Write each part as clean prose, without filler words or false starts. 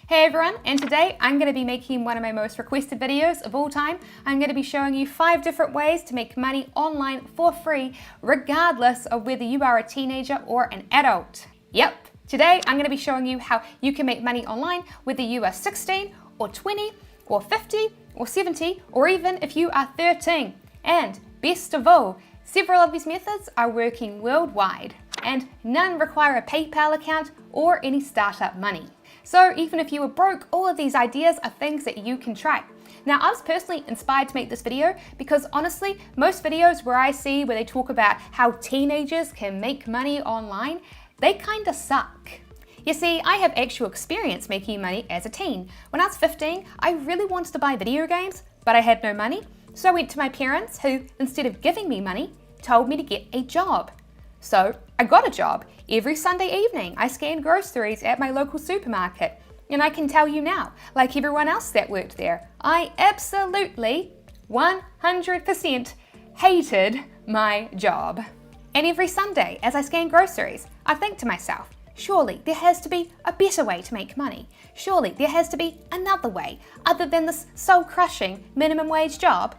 Hey everyone, and today I'm going to be making one of my most requested videos of all time. I'm going to be showing you 5 different ways to make money online for free, regardless of whether you are a teenager or an adult. Yep, today I'm going to be showing you how you can make money online whether you are 16 or 20 or 50 or 70 or even if you are 13. And best of all, several of these methods are working worldwide and none require a PayPal account or any startup money. So even if you were broke, all of these ideas are things that you can try. Now, I was personally inspired to make this video because honestly, most videos where they talk about how teenagers can make money online, they kinda suck. You see, I have actual experience making money as a teen. When I was 15, I really wanted to buy video games, but I had no money. So I went to my parents who, instead of giving me money, told me to get a job. So I got a job. Every Sunday evening, I scanned groceries at my local supermarket. And I can tell you now, like everyone else that worked there, I absolutely 100% hated my job. And every Sunday, as I scanned groceries, I think to myself, surely there has to be a better way to make money. Surely there has to be another way, other than this soul-crushing minimum wage job.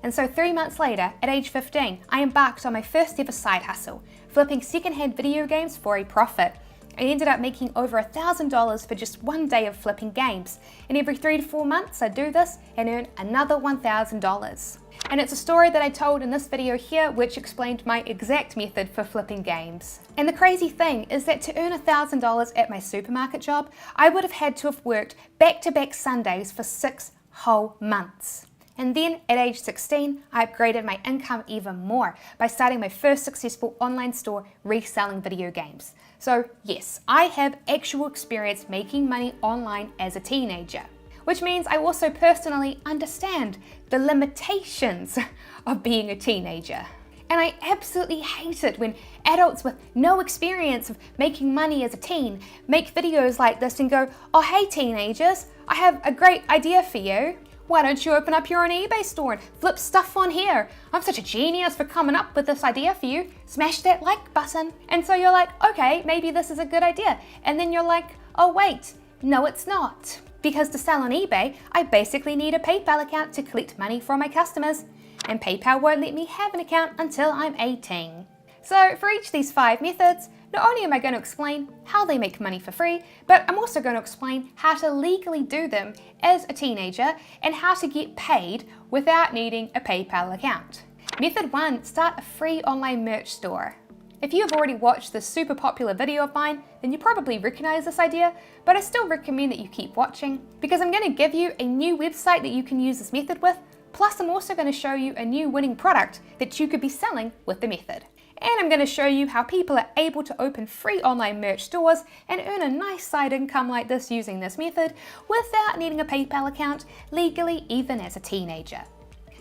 And so 3 months later, at age 15, I embarked on my first ever side hustle, flipping secondhand video games for a profit. I ended up making over $1,000 for just one day of flipping games. And every 3 to 4 months, I do this and earn another $1,000. And it's a story that I told in this video here, which explained my exact method for flipping games. And the crazy thing is that to earn $1,000 at my supermarket job, I would have had to have worked back-to-back Sundays for 6 whole months. And then at age 16, I upgraded my income even more by starting my first successful online store reselling video games. So yes, I have actual experience making money online as a teenager, which means I also personally understand the limitations of being a teenager. And I absolutely hate it when adults with no experience of making money as a teen make videos like this and go, "Oh hey teenagers, I have a great idea for you. Why don't you open up your own eBay store and flip stuff on here? I'm such a genius for coming up with this idea for you. Smash that like button." And so you're like, okay, maybe this is a good idea. And then you're like, oh wait, no it's not. Because to sell on eBay, I basically need a PayPal account to collect money from my customers. And PayPal won't let me have an account until I'm 18. So for each of these 5 methods, not only am I going to explain how they make money for free, but I'm also going to explain how to legally do them as a teenager and how to get paid without needing a PayPal account. Method 1, start a free online merch store. If you have already watched this super popular video of mine, then you probably recognize this idea, but I still recommend that you keep watching because I'm going to give you a new website that you can use this method with, plus I'm also going to show you a new winning product that you could be selling with the method. And I'm going to show you how people are able to open free online merch stores and earn a nice side income like this using this method without needing a PayPal account legally, even as a teenager.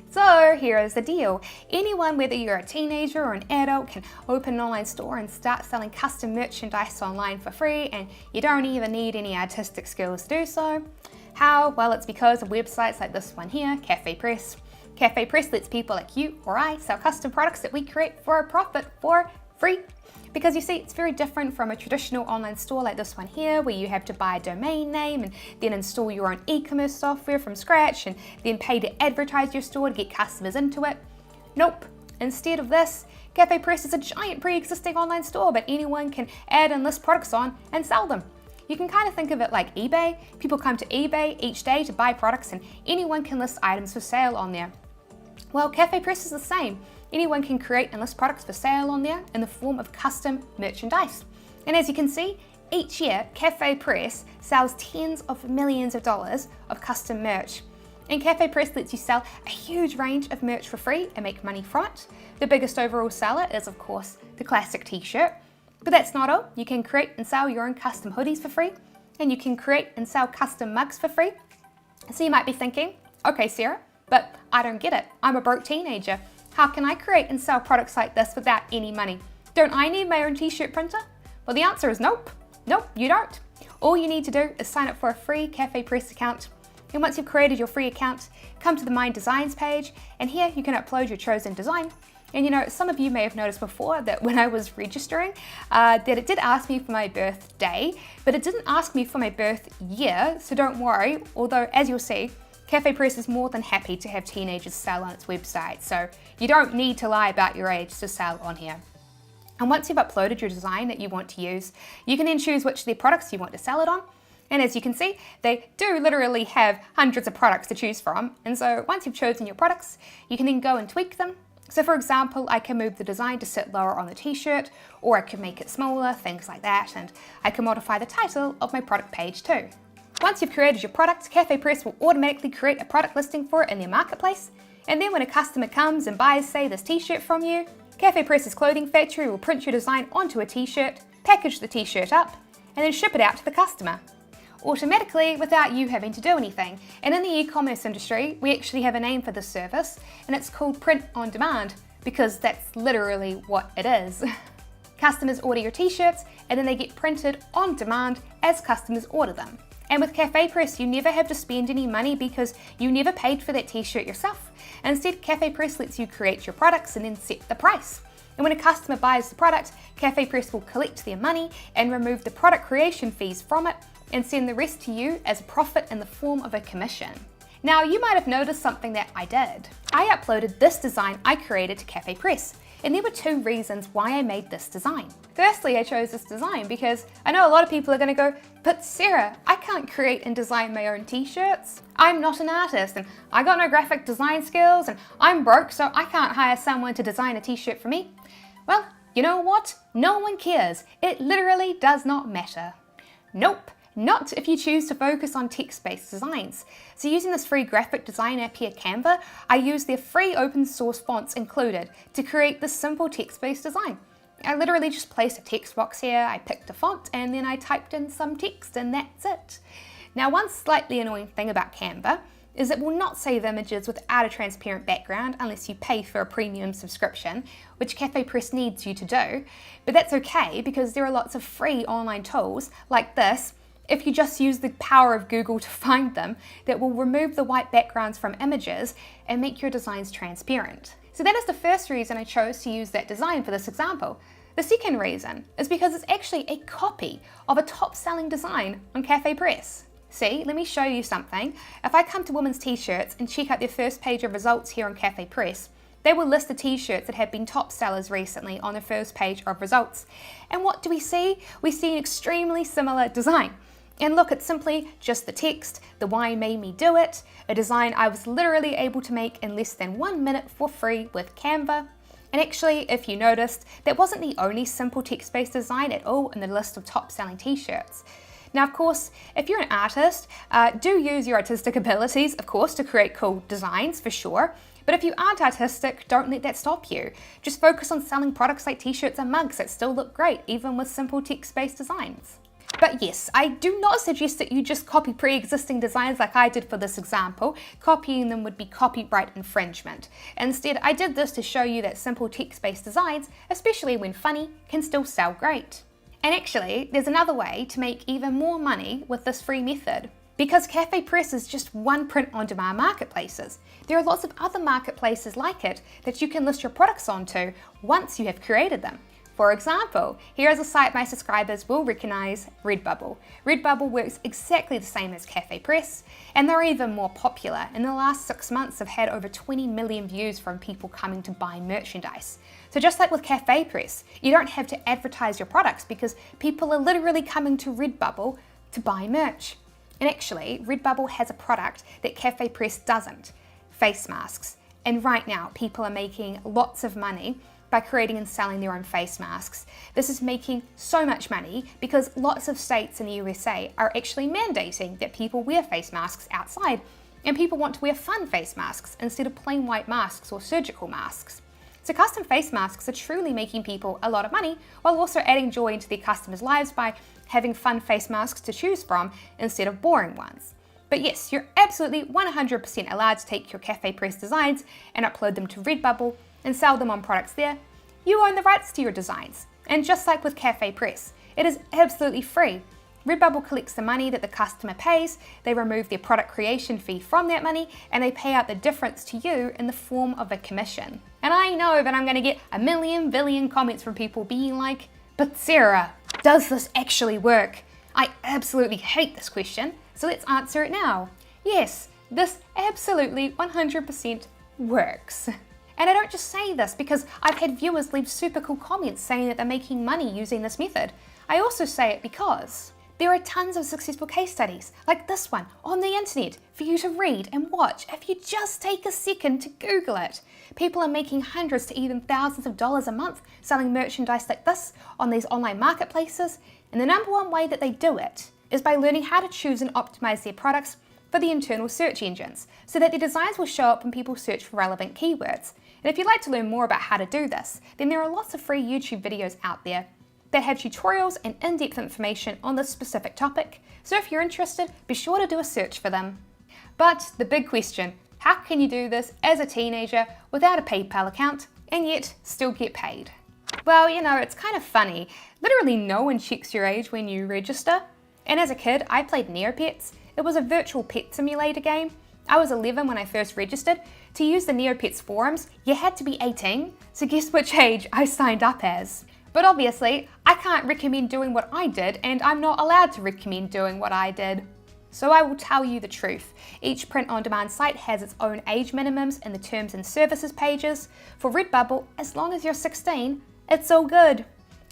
So here is the deal. Anyone, whether you're a teenager or an adult, can open an online store and start selling custom merchandise online for free, and you don't even need any artistic skills to do so. How? Well, it's because of websites like this one here, Cafe Press. Cafe Press lets people like you or I sell custom products that we create for a profit for free. Because you see, it's very different from a traditional online store like this one here, where you have to buy a domain name and then install your own e-commerce software from scratch and then pay to advertise your store to get customers into it. Nope. Instead of this, Cafe Press is a giant pre-existing online store, but anyone can add and list products on and sell them. You can kind of think of it like eBay. People come to eBay each day to buy products and anyone can list items for sale on there. Well, Cafe Press is the same. Anyone can create and list products for sale on there in the form of custom merchandise. And as you can see, each year Cafe Press sells tens of millions of dollars of custom merch. And Cafe Press lets you sell a huge range of merch for free and make money from it. The biggest overall seller is, of course, the classic t-shirt. But that's not all. You can create and sell your own custom hoodies for free, and you can create and sell custom mugs for free. So you might be thinking, okay, Sarah, but I don't get it. I'm a broke teenager. How can I create and sell products like this without any money? Don't I need my own t-shirt printer? Well, the answer is nope. Nope, you don't. All you need to do is sign up for a free Cafe Press account. And once you've created your free account, come to the My Designs page, and here you can upload your chosen design. And some of you may have noticed before that when I was registering, that it did ask me for my birthday, but it didn't ask me for my birth year, so don't worry. Although, as you'll see, Cafe Press is more than happy to have teenagers sell on its website, so you don't need to lie about your age to sell on here. And once you've uploaded your design that you want to use, you can then choose which of their products you want to sell it on. And as you can see, they do literally have hundreds of products to choose from. And so once you've chosen your products, you can then go and tweak them. So for example, I can move the design to sit lower on the t-shirt, or I can make it smaller, things like that. And I can modify the title of my product page too. Once you've created your product, Cafe Press will automatically create a product listing for it in their marketplace. And then when a customer comes and buys, say, this t-shirt from you, Cafe Press's clothing factory will print your design onto a t-shirt, package the t-shirt up, and then ship it out to the customer, automatically without you having to do anything. And in the e-commerce industry, we actually have a name for this service, and it's called print on demand, because that's literally what it is. Customers order your t-shirts, and then they get printed on demand as customers order them. And with Cafe Press, you never have to spend any money because you never paid for that t-shirt yourself. Instead, Cafe Press lets you create your products and then set the price. And when a customer buys the product, Cafe Press will collect their money and remove the product creation fees from it and send the rest to you as a profit in the form of a commission. Now, you might have noticed something that I did. I uploaded this design I created to Cafe Press, and there were two reasons why I made this design. Firstly, I chose this design because I know a lot of people are going to go, but Sarah, I can't create and design my own t-shirts. I'm not an artist, and I got no graphic design skills, and I'm broke, so I can't hire someone to design a t-shirt for me. Well, you know what? No one cares. It literally does not matter. Nope. Not if you choose to focus on text-based designs. So using this free graphic design app here, Canva, I used their free open source fonts included to create this simple text-based design. I literally just placed a text box here, I picked a font, and then I typed in some text, and that's it. Now, one slightly annoying thing about Canva is it will not save images without a transparent background unless you pay for a premium subscription, which Cafe Press needs you to do. But that's okay because there are lots of free online tools like this, if you just use the power of Google to find them, that will remove the white backgrounds from images and make your designs transparent. So that is the first reason I chose to use that design for this example. The second reason is because it's actually a copy of a top-selling design on Cafe Press. See, let me show you something. If I come to women's t-shirts and check out their first page of results here on Cafe Press, they will list the t-shirts that have been top sellers recently on the first page of results. And what do we see? We see an extremely similar design. And look, it's simply just the text, the why made me do it, a design I was literally able to make in less than 1 minute for free with Canva. And actually, if you noticed, that wasn't the only simple text-based design at all in the list of top-selling t-shirts. Now, of course, if you're an artist, do use your artistic abilities, of course, to create cool designs for sure. But if you aren't artistic, don't let that stop you. Just focus on selling products like t-shirts and mugs that still look great, even with simple text-based designs. But yes, I do not suggest that you just copy pre-existing designs like I did for this example. Copying them would be copyright infringement. Instead, I did this to show you that simple text-based designs, especially when funny, can still sell great. And actually, there's another way to make even more money with this free method. Because Cafe Press is just one print-on-demand marketplaces. There are lots of other marketplaces like it that you can list your products onto once you have created them. For example, here is a site my subscribers will recognize, Redbubble. Redbubble works exactly the same as Cafe Press, and they're even more popular. In the last 6 months, I've had over 20 million views from people coming to buy merchandise. So just like with Cafe Press, you don't have to advertise your products because people are literally coming to Redbubble to buy merch. And actually, Redbubble has a product that Cafe Press doesn't, face masks. And right now, people are making lots of money by creating and selling their own face masks. This is making so much money because lots of states in the USA are actually mandating that people wear face masks outside, and people want to wear fun face masks instead of plain white masks or surgical masks. So custom face masks are truly making people a lot of money while also adding joy into their customers' lives by having fun face masks to choose from instead of boring ones. But yes, you're absolutely 100% allowed to take your Cafe Press designs and upload them to Redbubble and sell them on products there. You own the rights to your designs. And just like with Cafe Press, it is absolutely free. Redbubble collects the money that the customer pays, they remove their product creation fee from that money, and they pay out the difference to you in the form of a commission. And I know that I'm going to get a million billion comments from people being like, but Sarah, does this actually work? I absolutely hate this question, so let's answer it now. Yes, this absolutely 100% works. And I don't just say this because I've had viewers leave super cool comments saying that they're making money using this method. I also say it because there are tons of successful case studies, like this one, on the internet for you to read and watch if you just take a second to Google it. People are making hundreds to even thousands of dollars a month selling merchandise like this on these online marketplaces, and the number one way that they do it is by learning how to choose and optimize their products for the internal search engines, so that their designs will show up when people search for relevant keywords. And if you'd like to learn more about how to do this, then there are lots of free YouTube videos out there that have tutorials and in-depth information on this specific topic, so if you're interested, be sure to do a search for them. But the big question, how can you do this as a teenager without a PayPal account and yet still get paid? Well, you know, it's kind of funny. Literally no one checks your age when you register. And as a kid, I played Neopets. It was a virtual pet simulator game. I was 11 when I first registered. To use the Neopets forums, you had to be 18, so guess which age I signed up as. But obviously, I can't recommend doing what I did, and I'm not allowed to recommend doing what I did. So I will tell you the truth. Each print-on-demand site has its own age minimums in the terms and services pages. For Redbubble, as long as you're 16, it's all good.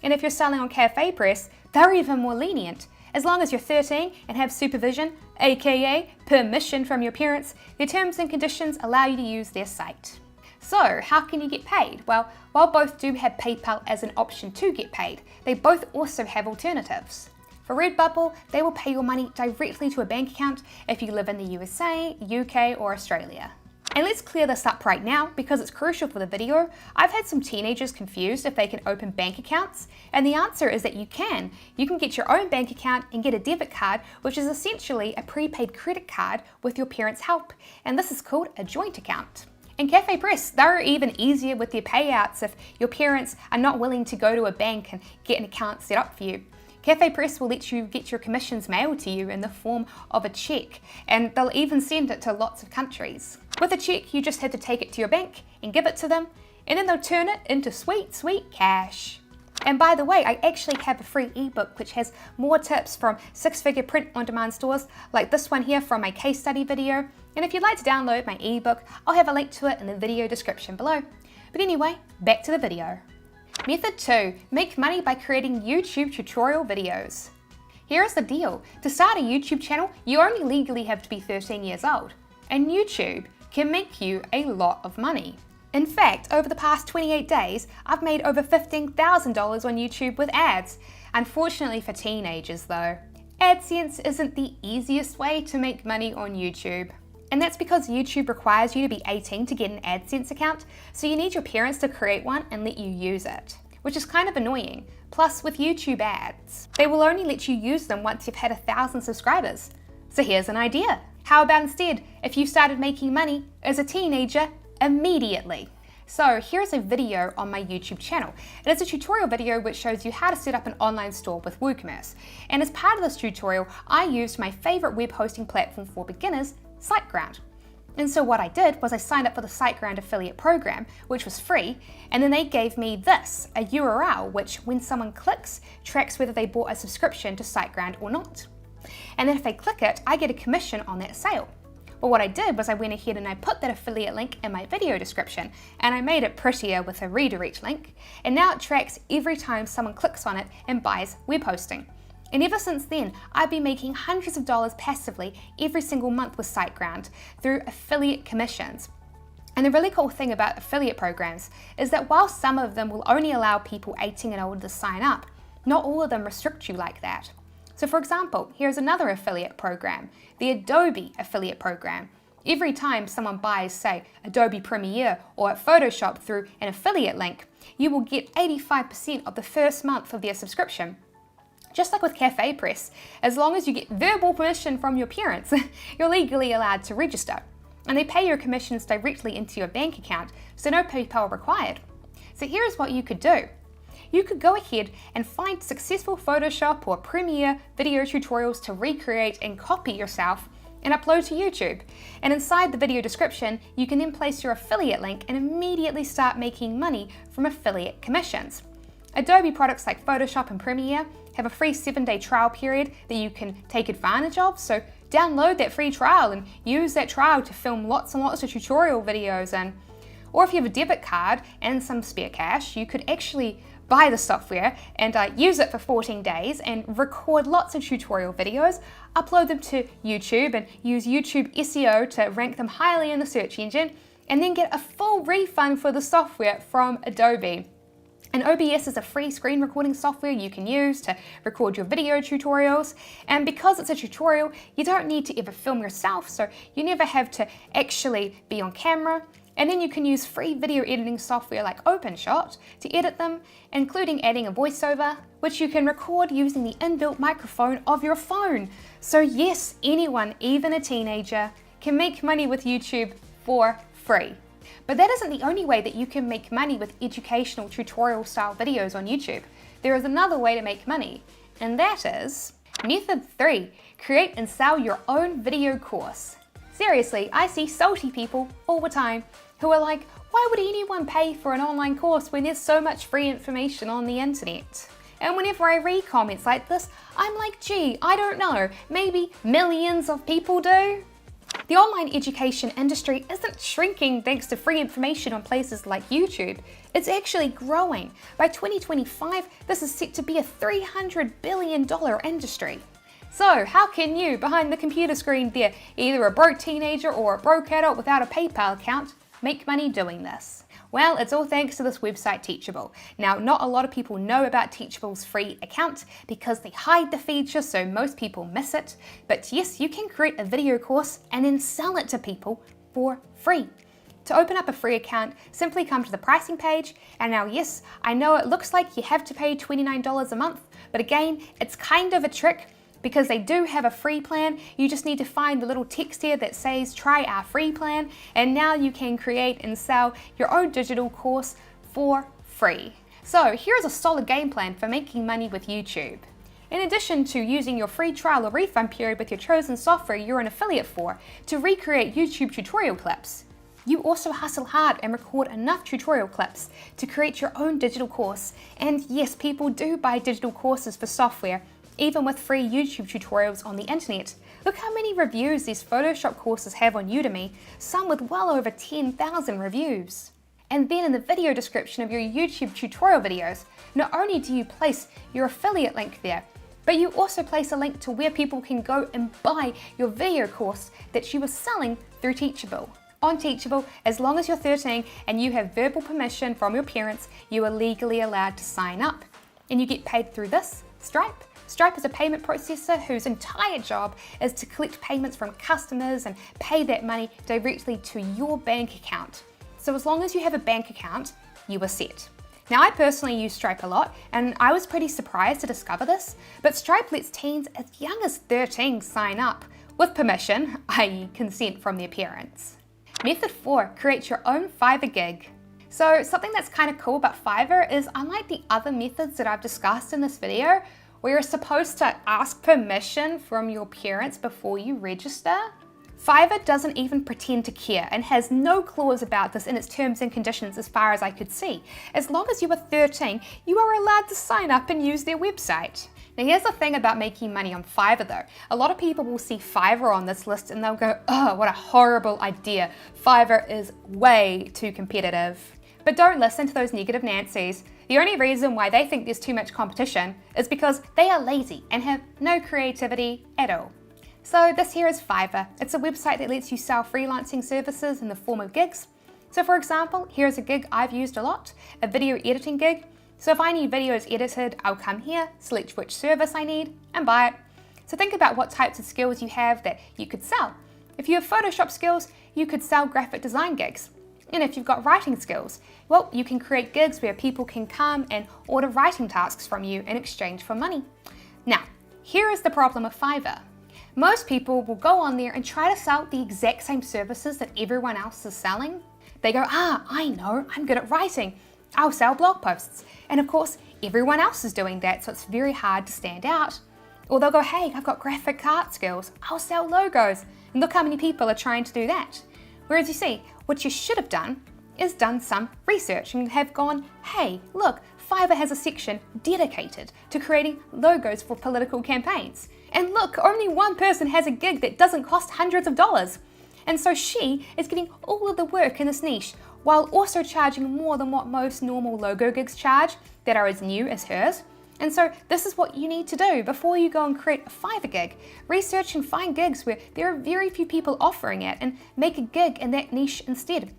And if you're selling on Cafe Press, they're even more lenient. As long as you're 13 and have supervision, aka permission from your parents, their terms and conditions allow you to use their site. So how can you get paid? Well, while both do have PayPal as an option to get paid, they both also have alternatives. For Redbubble, they will pay your money directly to a bank account if you live in the USA, UK, or Australia. And let's clear this up right now because it's crucial for the video. I've had some teenagers confused if they can open bank accounts, and the answer is that you can. You can get your own bank account and get a debit card, which is essentially a prepaid credit card with your parents' help, and this is called a joint account. In Cafe Press, they're even easier with their payouts if your parents are not willing to go to a bank and get an account set up for you. Cafe Press will let you get your commissions mailed to you in the form of a check, and they'll even send it to lots of countries. With a check, you just have to take it to your bank and give it to them, and then they'll turn it into sweet, sweet cash. And by the way, I actually have a free ebook which has more tips from six-figure print-on-demand stores like this one here from my case study video. And if you'd like to download my ebook, I'll have a link to it in the video description below. But anyway, back to the video. Method 2, make money by creating YouTube tutorial videos. Here is the deal. To start a YouTube channel, you only legally have to be 13 years old. And YouTube can make you a lot of money. In fact, over the past 28 days, I've made over $15,000 on YouTube with ads. Unfortunately for teenagers though. AdSense isn't the easiest way to make money on YouTube. And that's because YouTube requires you to be 18 to get an AdSense account, so you need your parents to create one and let you use it, which is kind of annoying. Plus, with YouTube ads, they will only let you use them once you've had 1,000 subscribers. So here's an idea. How about instead, if you started making money as a teenager immediately? So here's a video on my YouTube channel. It is a tutorial video which shows you how to set up an online store with WooCommerce. And as part of this tutorial, I used my favorite web hosting platform for beginners, SiteGround. And so what I did was I signed up for the SiteGround affiliate program, which was free, and then they gave me this, a URL, which when someone clicks, tracks whether they bought a subscription to SiteGround or not. And then if they click it, I get a commission on that sale. Well, what I did was I went ahead and I put that affiliate link in my video description, and I made it prettier with a redirect link, and now it tracks every time someone clicks on it and buys web hosting. And ever since then, I've been making hundreds of dollars passively every single month with SiteGround through affiliate commissions. And the really cool thing about affiliate programs is that while some of them will only allow people 18 and older to sign up, not all of them restrict you like that. So for example, here's another affiliate program, the Adobe affiliate program. Every time someone buys, say, Adobe Premiere or Photoshop through an affiliate link, you will get 85% of the first month of their subscription. Just like with Cafe Press, as long as you get verbal permission from your parents, you're legally allowed to register. And they pay your commissions directly into your bank account, so no PayPal required. So here's what you could do. you could go ahead and find successful Photoshop or Premiere video tutorials to recreate and copy yourself and upload to YouTube. And inside the video description, you can then place your affiliate link and immediately start making money from affiliate commissions. Adobe products like Photoshop and Premiere have a free 7-day trial period that you can take advantage of, so download that free trial and use that trial to film lots and lots of tutorial videos. Or if you have a debit card and some spare cash, you could actually buy the software and use it for 14 days and record lots of tutorial videos, upload them to YouTube and use YouTube SEO to rank them highly in the search engine, and then get a full refund for the software from Adobe. And OBS is a free screen recording software you can use to record your video tutorials. And because it's a tutorial, you don't need to ever film yourself, so you never have to actually be on camera. And then you can use free video editing software like OpenShot to edit them, including adding a voiceover, which you can record using the inbuilt microphone of your phone. So yes, anyone, even a teenager, can make money with YouTube for free. But that isn't the only way that you can make money with educational tutorial style videos on YouTube. There is another way to make money, and that is Method 3, create and sell your own video course. Seriously, I see salty people all the time who are like, why would anyone pay for an online course when there's so much free information on the internet? And whenever I read comments like this, I'm like, gee, I don't know, maybe millions of people do? The online education industry isn't shrinking thanks to free information on places like YouTube. It's actually growing. By 2025, this is set to be a $300 billion industry. So how can you, behind the computer screen there, either a broke teenager or a broke adult without a PayPal account, make money doing this? Well, it's all thanks to this website Teachable. Now, not a lot of people know about Teachable's free account because they hide the feature, so most people miss it. But yes, you can create a video course and then sell it to people for free. To open up a free account, simply come to the pricing page. And now, yes, I know it looks like you have to pay $29 a month, but again, it's kind of a trick because they do have a free plan. You just need to find the little text here that says try our free plan, and now you can create and sell your own digital course for free. So here's a solid game plan for making money with YouTube. In addition to using your free trial or refund period with your chosen software you're an affiliate for to recreate YouTube tutorial clips, you also hustle hard and record enough tutorial clips to create your own digital course. And yes, people do buy digital courses for software, even with free YouTube tutorials on the internet. Look how many reviews these Photoshop courses have on Udemy, some with well over 10,000 reviews. And then in the video description of your YouTube tutorial videos, not only do you place your affiliate link there, but you also place a link to where people can go and buy your video course that you are selling through Teachable. On Teachable, as long as you're 13 and you have verbal permission from your parents, you are legally allowed to sign up. And you get paid through this, Stripe. Stripe is a payment processor whose entire job is to collect payments from customers and pay that money directly to your bank account. So as long as you have a bank account, you are set. Now, I personally use Stripe a lot, and I was pretty surprised to discover this, but Stripe lets teens as young as 13 sign up with permission, i.e. consent from their parents. Method 4, create your own Fiverr gig. So something that's kind of cool about Fiverr is, unlike the other methods that I've discussed in this video, where you're supposed to ask permission from your parents before you register, Fiverr doesn't even pretend to care and has no clause about this in its terms and conditions as far as I could see. As long as you are 13, you are allowed to sign up and use their website. Now here's the thing about making money on Fiverr though. A lot of people will see Fiverr on this list and they'll go, oh, what a horrible idea. Fiverr is way too competitive. But don't listen to those negative Nancys. The only reason why they think there's too much competition is because they are lazy and have no creativity at all. So this here is Fiverr. It's a website that lets you sell freelancing services in the form of gigs. So for example, here's a gig I've used a lot, a video editing gig. So if I need videos edited, I'll come here, select which service I need, and buy it. So think about what types of skills you have that you could sell. If you have Photoshop skills, you could sell graphic design gigs. And if you've got writing skills, well, you can create gigs where people can come and order writing tasks from you in exchange for money. Now, here is the problem with Fiverr. Most people will go on there and try to sell the exact same services that everyone else is selling. They go, I know, I'm good at writing. I'll sell blog posts. And of course, everyone else is doing that, so it's very hard to stand out. Or they'll go, hey, I've got graphic art skills, I'll sell logos. And look how many people are trying to do that. Whereas you see, what you should have done is done some research and have gone, hey, look, Fiverr has a section dedicated to creating logos for political campaigns. And look, only one person has a gig that doesn't cost hundreds of dollars. And so she is getting all of the work in this niche while also charging more than what most normal logo gigs charge that are as new as hers. And so this is what you need to do before you go and create a Fiverr gig. Research and find gigs where there are very few people offering it and make a gig in that niche instead.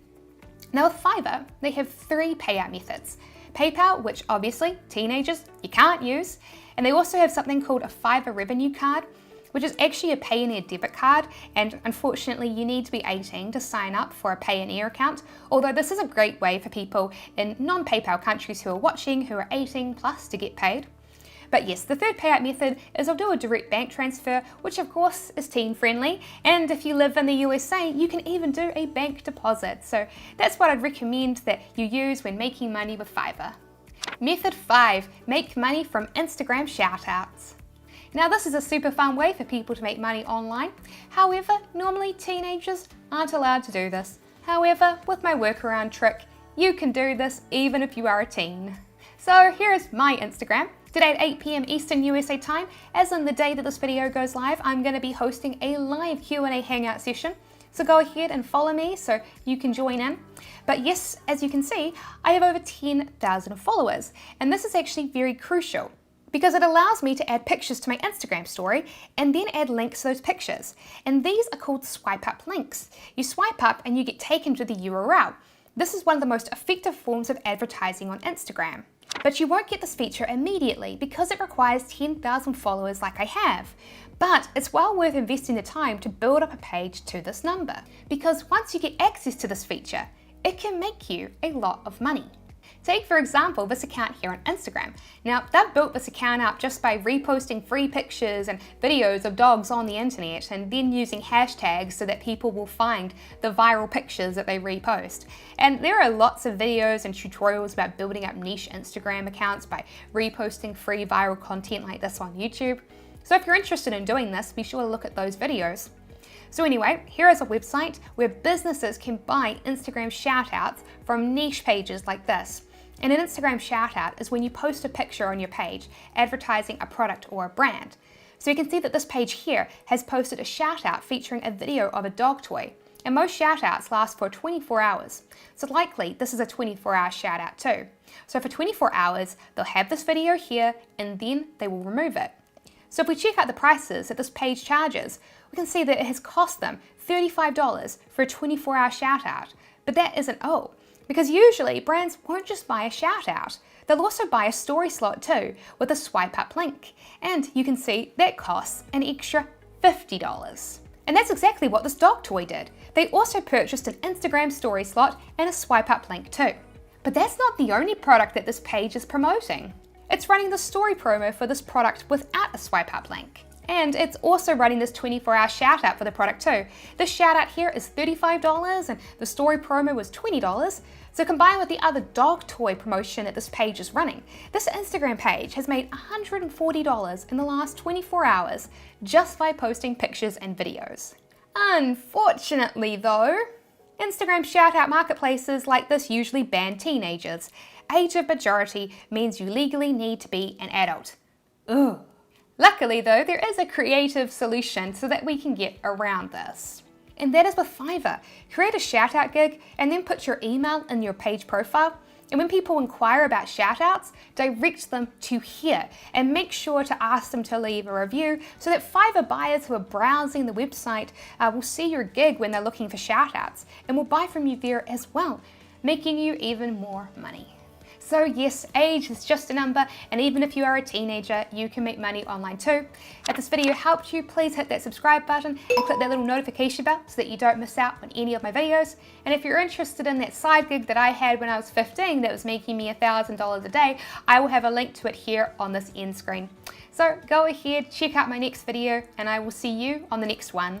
Now with Fiverr, they have 3 payout methods. PayPal, which obviously teenagers, you can't use. And they also have something called a Fiverr revenue card, which is actually a Payoneer debit card, and unfortunately you need to be 18 to sign up for a Payoneer account, although this is a great way for people in non-PayPal countries who are watching who are 18 plus to get paid. But yes, the third payout method is I'll do a direct bank transfer, which of course is teen friendly, and if you live in the USA, you can even do a bank deposit. So that's what I'd recommend that you use when making money with Fiverr. Method 5, make money from Instagram shoutouts. Now this is a super fun way for people to make money online. However, normally teenagers aren't allowed to do this. However, with my workaround trick, you can do this even if you are a teen. So here is my Instagram. Today at 8 p.m. Eastern USA time, as in the day that this video goes live, I'm going to be hosting a live Q&A hangout session. So go ahead and follow me so you can join in. But yes, as you can see, I have over 10,000 followers, and this is actually very crucial because it allows me to add pictures to my Instagram story and then add links to those pictures. And these are called swipe up links. You swipe up and you get taken to the URL. This is one of the most effective forms of advertising on Instagram. But you won't get this feature immediately because it requires 10,000 followers like I have. But it's well worth investing the time to build up a page to this number, because once you get access to this feature, it can make you a lot of money. Take for example this account here on Instagram. Now they've built this account up just by reposting free pictures and videos of dogs on the internet and then using hashtags so that people will find the viral pictures that they repost. And there are lots of videos and tutorials about building up niche Instagram accounts by reposting free viral content like this on YouTube. So if you're interested in doing this, be sure to look at those videos. So anyway, here is a website where businesses can buy Instagram shoutouts from niche pages like this. And an Instagram shoutout is when you post a picture on your page advertising a product or a brand. So you can see that this page here has posted a shoutout featuring a video of a dog toy. And most shoutouts last for 24 hours. So likely this is a 24-hour shoutout too. So for 24 hours, they'll have this video here and then they will remove it. So if we check out the prices that this page charges, we can see that it has cost them $35 for a 24-hour shoutout. But that isn't all, because usually brands won't just buy a shoutout. They'll also buy a story slot too with a swipe up link. And you can see that costs an extra $50. And that's exactly what this dog toy did. They also purchased an Instagram story slot and a swipe up link too. But that's not the only product that this page is promoting. It's running the story promo for this product without a swipe up link. And it's also running this 24-hour shout out for the product too. This shout out here is $35 and the story promo was $20. So combined with the other dog toy promotion that this page is running, this Instagram page has made $140 in the last 24 hours just by posting pictures and videos. Unfortunately though, Instagram shout out marketplaces like this usually ban teenagers. Age of majority means you legally need to be an adult. Ugh. Luckily though, there is a creative solution so that we can get around this. And that is with Fiverr. Create a shoutout gig and then put your email in your page profile. And when people inquire about shoutouts, direct them to here and make sure to ask them to leave a review so that Fiverr buyers who are browsing the website will see your gig when they're looking for shoutouts and will buy from you there as well, making you even more money. So yes, age is just a number, and even if you are a teenager, you can make money online too. If this video helped you, please hit that subscribe button and click that little notification bell so that you don't miss out on any of my videos. And if you're interested in that side gig that I had when I was 15 that was making me $1,000 a day, I will have a link to it here on this end screen. So go ahead, check out my next video, and I will see you on the next one.